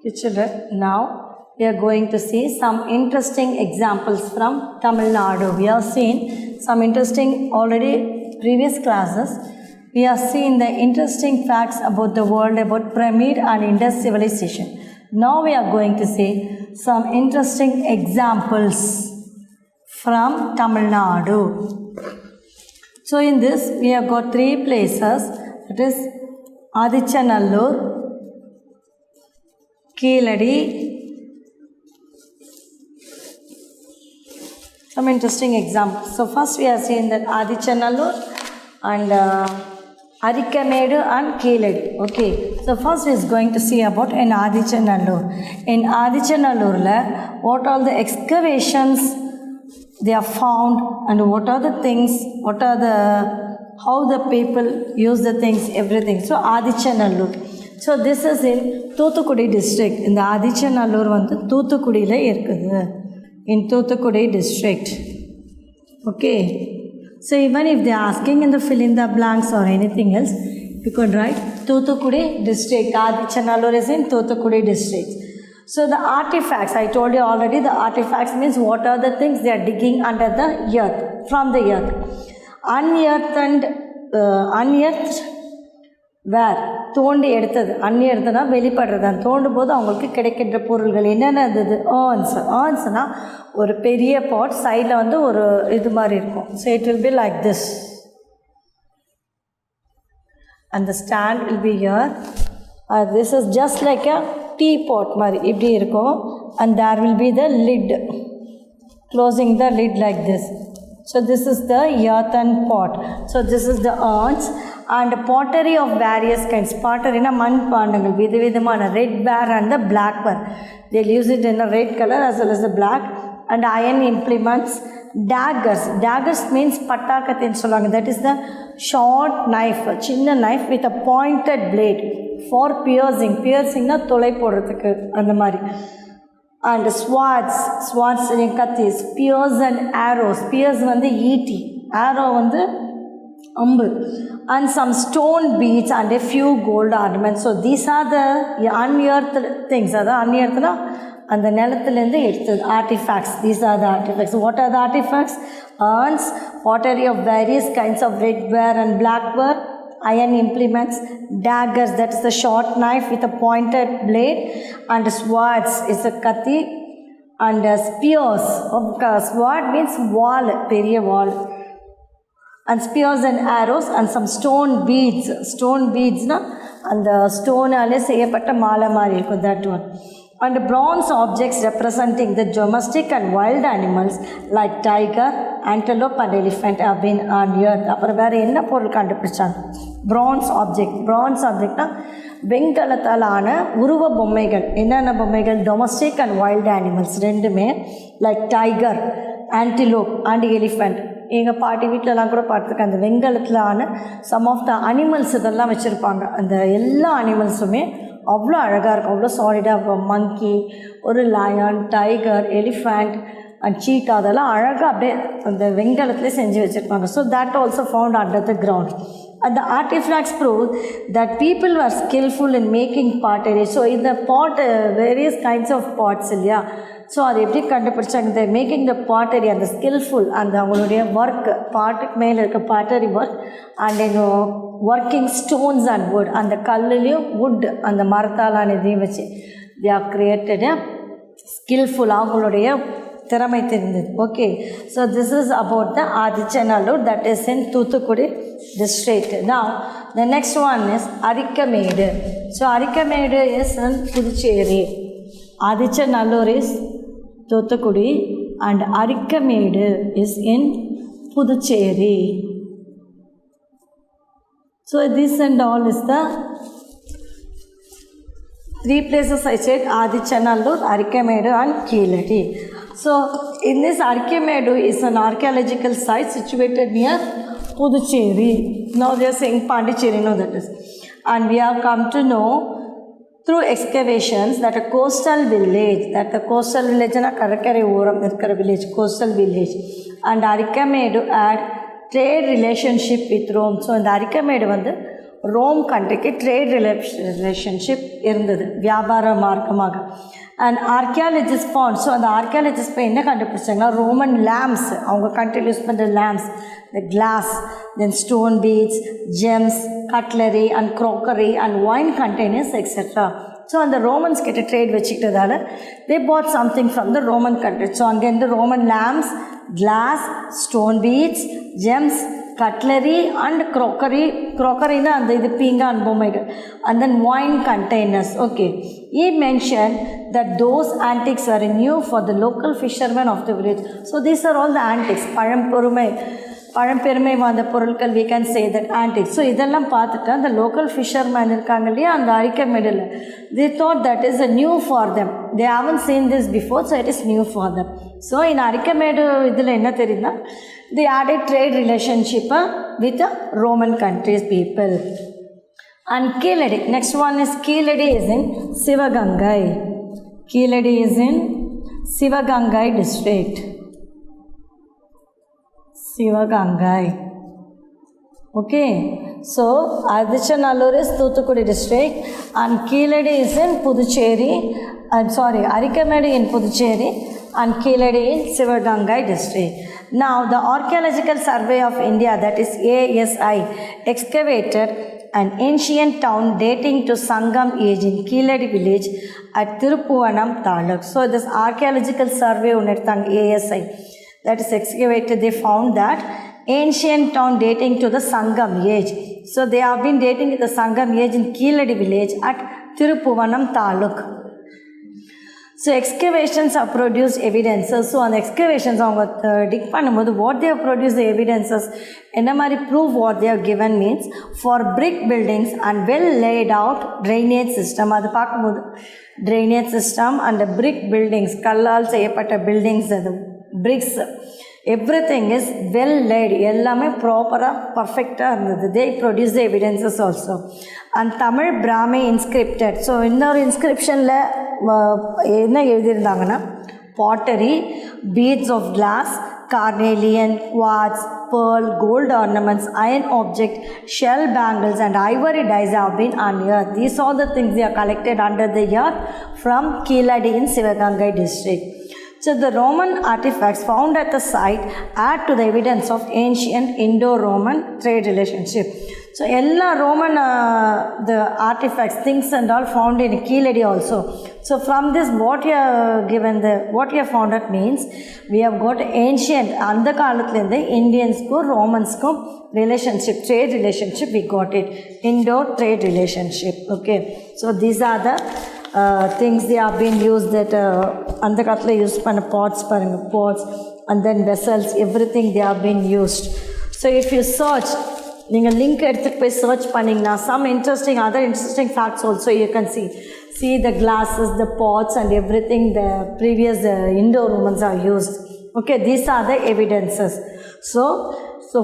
Children, now we are going to see some interesting examples from Tamil Nadu. We have seen some interesting already previous classes. We have seen the interesting facts about the world, about pyramid and Indus civilization. Now we are going to see some interesting examples from Tamil Nadu. So in this we have got three places. It is Adichanallur, Keeladi. Some interesting examples. So first we are seeing that Adichanallur and Arikamedu and Keeladi. Okay. So first is going to see about in Adichanallur. In Adichanallur, what all the excavations they are found and what are the things, what are the, how the people use the things, everything. So Adichanallur. So this is in Thoothukudi district. In the Adichanallur வந்து தூத்துக்குடியில் இருக்குது. In Thoothukudi district. Okay. So even if they are asking in the fill in the blanks or anything else, you could write Thoothukudi district. Adichanallur is in Thoothukudi district. So the artifacts, I told you already, the artifacts means what are the things they are digging under the earth, from the earth. Unearthed and unearthed where? தோண்டி எடுத்தது. அந்நியர்த்துனா வெளிப்படுறது. அந்த தோண்டும் போது அவங்களுக்கு கிடைக்கின்ற பொருள்கள் என்னென்ன இருந்தது? ஏர்ன்ஸ்னால் ஒரு பெரிய பாட் சைடில் வந்து ஒரு இது மாதிரி இருக்கும். So it will be like this and the stand will be here. This is just like a teapot மாதிரி இப்படி இருக்கும். And there will be the lid, closing the lid like this. So this is the earthen pot. So this is the urns and pottery of various kinds. Pottery na மண் பாண்டங்கள் விதவிதமான red ware and the black ware. They'll use it in a red color as well as the black. And iron implements. Daggers means பட்டாக்கத்தின்னு சொல்லுவாங்க. That is the short knife, சின்ன knife with a pointed blade for piercing. Piercingனா துளை போடுறதுக்கு அந்த மாதிரி. And swords கத்தி. Spears and arrows. Spears வந்து ஈட்டி, arrow வந்து அம்பு. And some stone beads and a few gold ornaments. So these are the unearthed things. அதான் unearthedனா அந்த நிலத்துலேருந்து எடுத்தது artifacts. These are the artifacts. What are the artifacts? Urns, pottery of various kinds of red ware and black ware, iron implements, daggers, that is the short knife with a pointed blade, and swords is a kati, and spears. Sword means wall, பெரிய wall. And spears and arrows and some stone beads. Stone beads na அந்த ஸ்டோனாலே செய்யப்பட்ட மாலை மாதிரி இருக்கும். that one. And bronze objects representing the domestic and wild animals like tiger, antelope and elephant have been unearthed. அப்புறம் வேறு என்ன பொருள் கண்டுபிடிச்சாங்க? bronze objectனா வெங்கலத்தாலான உருவ பொம்மைகள். என்னென்ன பொம்மைகள்? domestic and wild animals ரெண்டுமே, like tiger, antelope and elephant. எங்கள் பாட்டி வீட்டிலலாம் கூட பார்த்துருக்கேன். அந்த வெங்கலத்திலான சம் ஆஃப் த அனிமல்ஸ் இதெல்லாம் வச்சுருப்பாங்க. அந்த எல்லா அனிமல்ஸுமே அவ்வளோ அழகாக இருக்கும், அவ்வளோ சாலிடாக இருக்கும். மங்கி, ஒரு லயன், டைகர், எலிஃபண்ட் அண்ட் சீட்டா, அதெல்லாம் அழகாக அப்படியே அந்த வெங்கலத்திலே செஞ்சு வச்சுருப்பாங்க. So that also found under the ground. And the artifacts prove that people were skillful in making pottery. So in the pot, various kinds of pots இல்லையா. ஸோ அது எப்படி கண்டுபிடிச்சாங்க? இந்த மேக்கிங் த பாட்டரி, அந்த ஸ்கில்ஃபுல், அந்த அவங்களுடைய work, பாட்டுக்கு மேலே இருக்க பாட்டரி ஒர்க், அண்ட் இன்னும் ஒர்க்கிங் ஸ்டோன்ஸ் அண்ட் வுட், அந்த கல்லுலேயும் வுட், அந்த மரத்தாலான இதையும் வச்சு தே ஆர் கிரியேட்டட் ஸ்கில்ஃபுல், அவங்களுடைய திறமை தெரிந்தது. Okay. So this is about the Adichanallur, that is in Thoothukudi district. Now the next one is Arikamedu. So Arikamedu is in Puducherry. Adichanallur is Thoothukudi and Arikamedu is in Puducherry. So this and all is the three places I said: Adichanallur, Arikamedu and Keeladi. So in this, Arikamedu is an archaeological site situated near Puducherry. Now they are saying Pondicherry, no, that is. And we have come to know through excavations that a coastal village, na karakare oram irkara village, coastal village, and Arikamedu had trade relationship with Rome. So இந்த Arikamedu வந்து Rome கண்ட்ரிக்கு trade relationship இருந்தது வியாபார மார்க்கமாக. And archaeologist found, so அந்த archaeologist போய் என்ன கண்டுபிடிச்சாங்கன்னா Roman lamps, அவங்க கண்ட்ரியில் யூஸ் பண்ணுற lamps, the glass, then stone beads, gems, cutlery and crockery and wine containers, etc. So அந்த ரோமன்ஸ் கிட்ட ட்ரேட் வச்சுக்கிட்டதால they bought something from the Roman country. So அங்கேருந்து Roman lamps, glass, stone beads, gems, cutlery and crockery அந்த இது பீங்கான் பொம்மைகள், and then wine containers. Okay, he mentioned that those antiques were new for the local fishermen of the village. So these are all the antiques, பழம்பெருமை வாய்ந்த பொருட்கள், we can say that antiques. So இதெல்லாம் பார்த்துட்டு அந்த local fisherman இருக்காங்க இல்லையா அந்த அரிக்கமேடில், they thought that is a new for them, they haven't seen this before, so it is new for them. So இந்த அரிக்கமேடு இதில் என்ன தெரியுதுன்னா they added trade relationship with the Roman countries people. And Keeladi, next one is Keeladi is in Sivagangai. Keeladi is in Sivagangai district. Sivagangai. Okay, so Adichanallur is Thoothukudi district and Keeladi is in Puducherry, Arikamedu in Puducherry and Keeladi in Sivagangai district. Now the Archaeological Survey of India, that is ASI, excavated an ancient town dating to Sangam age in Keeladi village at Tiruppuvanam Taluk. So this Archaeological Survey unnedthang ASI, that is excavated, they found that ancient town dating to the Sangam age. So they have been dating to the Sangam age in Keeladi village at Tiruppuvanam Taluk. So excavations have produced evidences. So on excavations அவங்க dig பண்ணும்போது what they have produced the evidences, என்ன மாதிரி prove what they have given means for brick buildings and well laid out drainage system. அது பார்க்கும்போது drainage system and the brick buildings, கல்லால் செய்யப்பட்ட buildings, அது bricks, everything is well laid, எல்லாமே ப்ராப்பராக பர்ஃபெக்டாக இருந்தது. they produce the evidences also. and Tamil Brahmi inscripted. So இன்னொரு இன்ஸ்கிரிப்ஷனில் என்ன எழுதியிருந்தாங்கன்னா pottery, beads of glass, carnelian, quartz, pearl, gold ornaments, iron object, shell bangles and ivory dies have been unearthed. These are the things they are collected under the earth from Keeladi in Sivagangai district. So the Roman artifacts found at the site add to the evidence of ancient Indo-Roman trade relationship. So all Roman the artifacts, things and all found in Keeladi also. So from this what you have found out means we have got ancient அந்த காலத்துலேருந்து இந்தியன்ஸ்க்கும் ரோமன்ஸ்க்கும் relationship, trade relationship, we got it, Indo trade relationship. Okay, so these are the things they have been used, that அந்த காலத்தில் use பண்ண pots பாருங்க, pots and then vessels, everything they have been used. So if you search, நீங்கள் link எடுத்துகிட்டு போய் search பண்ணிங்கன்னா some other interesting facts also you can see the glasses, the pots and everything the previous Indo-Romans are used. Okay, these are the evidences. So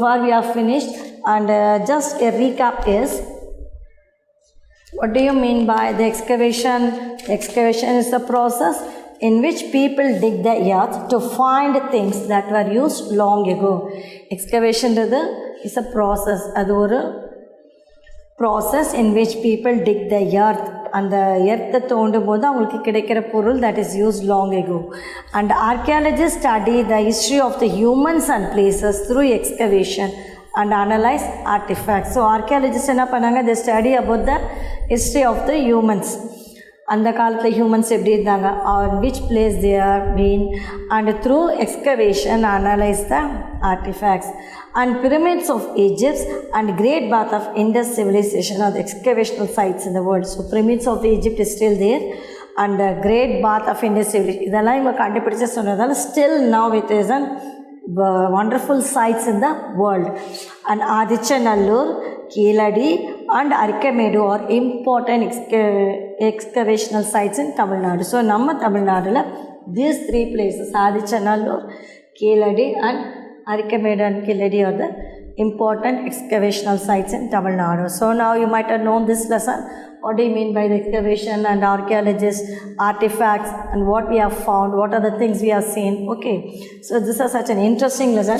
far we have finished, and just a recap is, what do you mean by the excavation? Excavation is the process in which people dig the earth to find things that were used long ago. Excavation is a process. அது ஒரு process in which people dig the earth. அந்த எர்த்தை தோண்டும் போது அவங்களுக்கு கிடைக்கிற பொருள் that is used long ago. And archaeologists study the history of the humans and places through excavation and analyze artifacts. So archaeologists என்ன பண்ணாங்க, they study about the history of the humans. அந்த காலத்தில் ஹியூமன்ஸ் எப்படி இருந்தாங்க, on which place they are been, and through excavation analyze the artifacts. And pyramids of Egypt and Great Bath of Indus civilization are the excavational sites in the world. So pyramids of Egypt is still there, and the Great Bath of Indus civilization, இதெல்லாம் இவங்க கண்டுபிடிச்சு சொன்னதால still now it is an wonderful sites in the world. And Adichanallur, Keeladi and Arikamedu are important excavational sites in Tamil Nadu. So நம்ம தமிழ்நாடுல these three places, Adichanallur, Keeladi and Arikamedu and Keeladi are the important excavational sites in Tamil Nadu. So now you might have known this lesson. What do you mean by the excavation and archaeologists, artifacts, and what we have found, what are the things we have seen. Okay, so this is such an interesting lesson.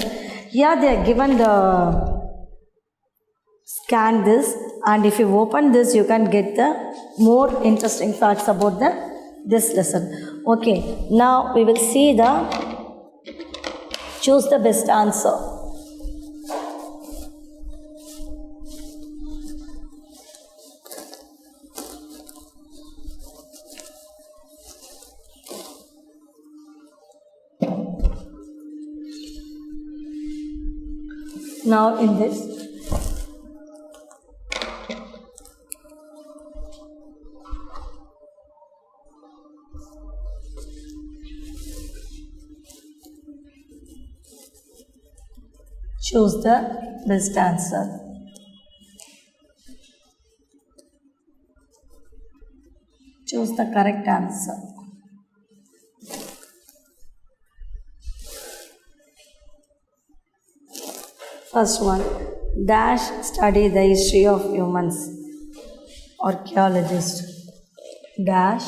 Here they are given the scan this And if you open this, you can get the more interesting facts about this lesson. Okay, now we will see the choose the best answer. Now in this, choose the best answer. Choose the correct answer. First one, dash study the history of humans. Archaeologist. Dash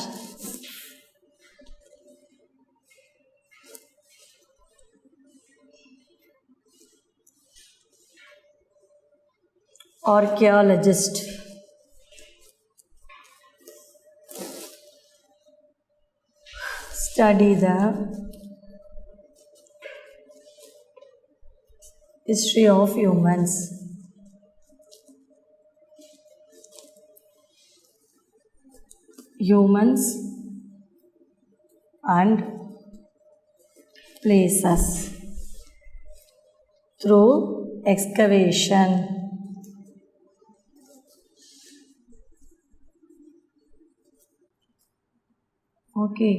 archaeologist. Study the history of humans. Humans and places through excavation. Okay,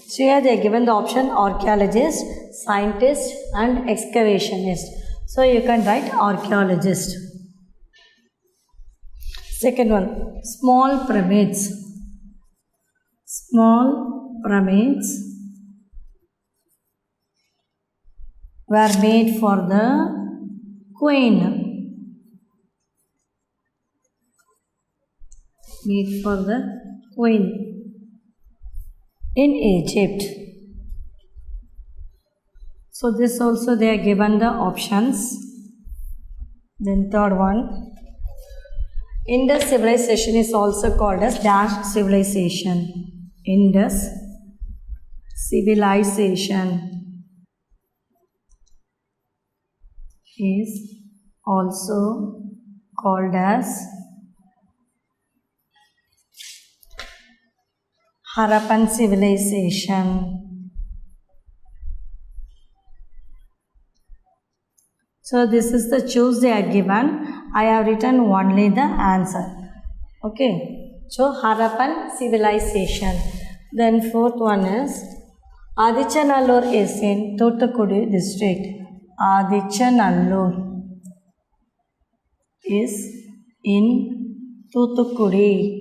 so here they are given the option archaeologist, scientist and excavationist. So you can write archaeologist. Second one, small pyramids. Small pyramids were made for the queen. Made for the queen in Egypt. So this also they are given the options. Then third one, Indus civilization is also called as dash civilization. Indus civilization is also called as Harappan civilization. So this is the choose they are given. I have written only the answer. Okay. So Harappan civilization. Then fourth one is Adichanallur is in Thoothukudi district. Adichanallur is in Thoothukudi.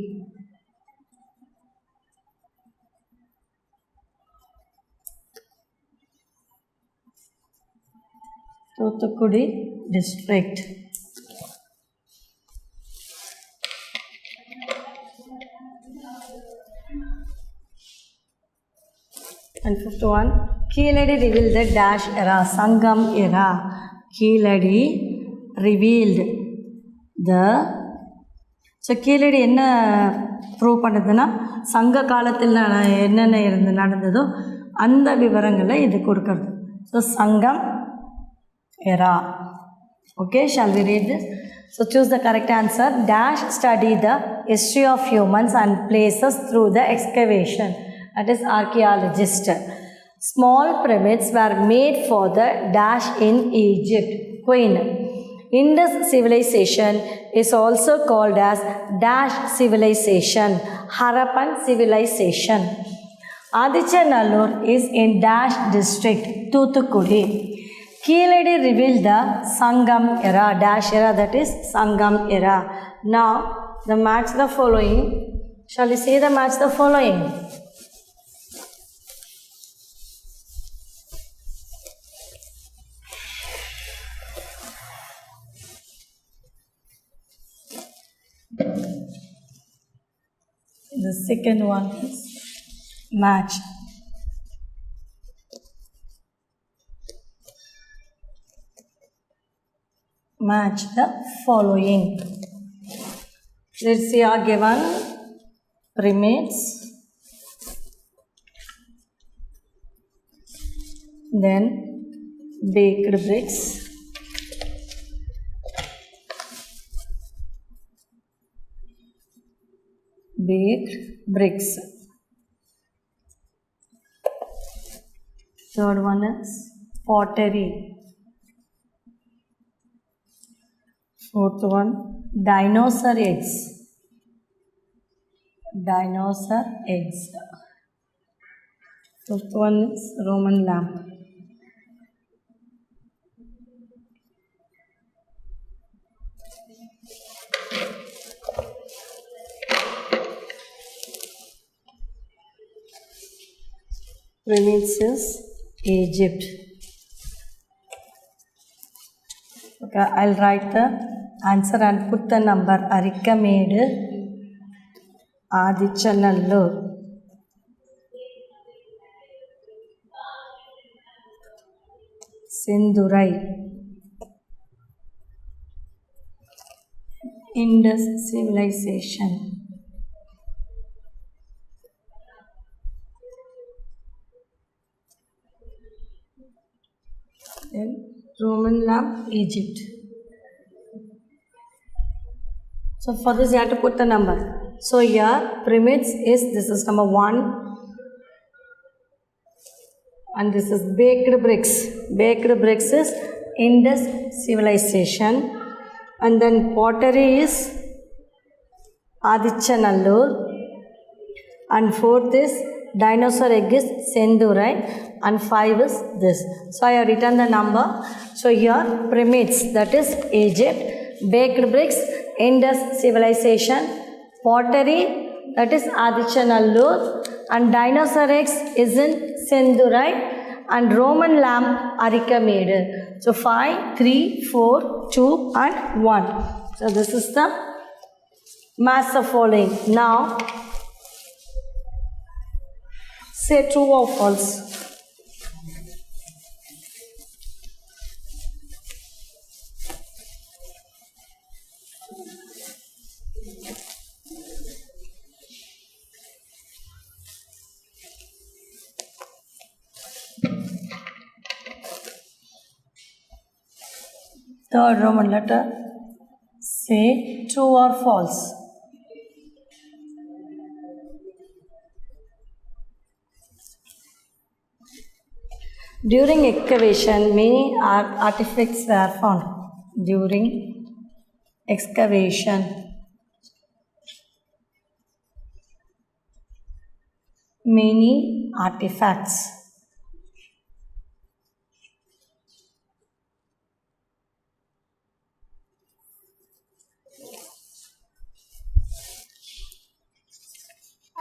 Thoothukudi district. And fifth one, Keeladi revealed the dash era, Sangam era. Keeladi revealed the so Keeladi என்ன prove பண்ணுதுன்னா சங்க காலத்தில் என்னென்ன நடந்ததோ அந்த விவரங்களை இது கொடுக்கறது. ஸோ சங்கம் era. Okay, shall we read this? So choose the correct answer. Dash study the history of humans and places through the excavation. That is archaeologist. Small pyramids were made for the dash in Egypt. Queen. Indus civilization is also called as dash civilization. Harappan civilization. Adichanallur is in dash district. Thoothukudi. Keeladi revealed the Sangam era, dash era, that is Sangam era. Now, the match the following. Shall we see the match the following? The second one is match. Match the following. Let's see our given pyramids. Then baked bricks. Baked bricks. Third one is pottery. Fourth one, dinosaur eggs. Dinosaur eggs. Fifth one is Roman lamp. Pyramids is Egypt. Okay, I'll write the answer and put the number. Arikamedu, Adichanallur. Sendurai. Indus civilization. Then Roman lamp, Egypt. So for this you have to put the number. So here pyramids is, this is number 1 and this is baked bricks. Baked bricks is Indus civilization, and then pottery is Adichanallur, and fourth is dinosaur egg is Sendurai, and 5 is this. So I have written the number. So here pyramids, that is Egypt, baked bricks Indus civilization, pottery, that is Adichanallur, and dinosaur eggs is in Sendurai, and Roman lamp Arikamedu. So 5, 3, 4, 2 and 1. So this is the mass of following. Now say true or false. Third Roman letter. Say true or false. During excavation, many artifacts were found. During excavation, many artifacts.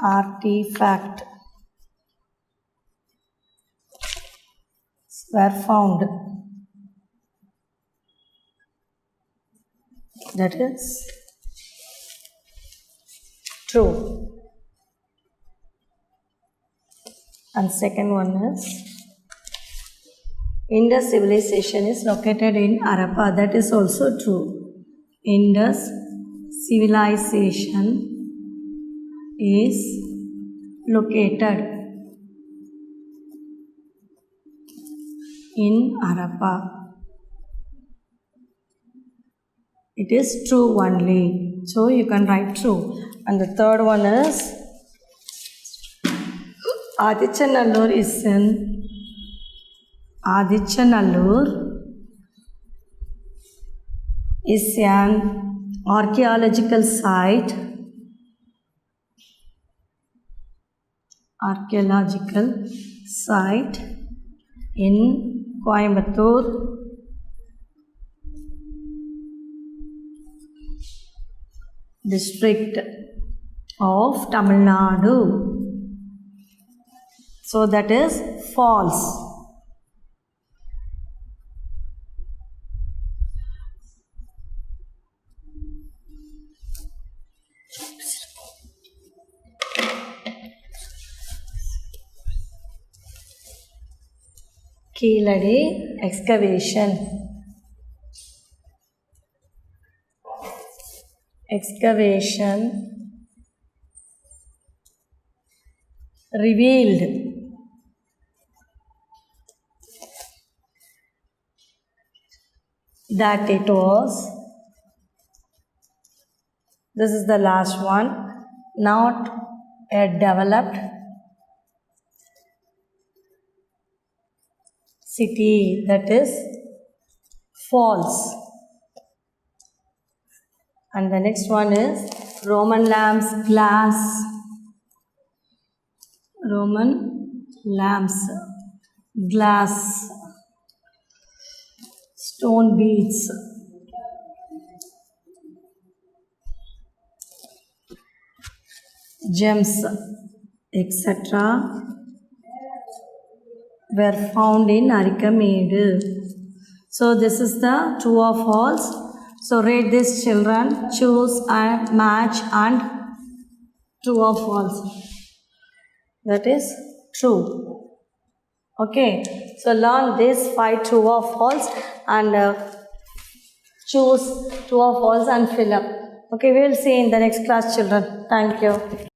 Artifact were found. That is true. And second one is Indus civilization is located in Harappa. That is also true. Indus civilization is located in Harappa. It is true only. So you can write true. And the third one is Adichanallur is in Adichanallur is an archaeological site. Archaeological site in Coimbatore district of Tamil Nadu. So that is false. Keeladi excavation. excavation revealed that it was, this is the last one, not a developed city, that is false. And the next one is Roman lamps, glass, Roman lamps, glass, stone beads, gems, etc. were found in Arikamedu. So this is the true or false. So rate this, children. Choose and match and true or false. That is true. Okay. So learn this 5 true or false and choose true or false and fill up. Okay. We will see in the next class, children. Thank you.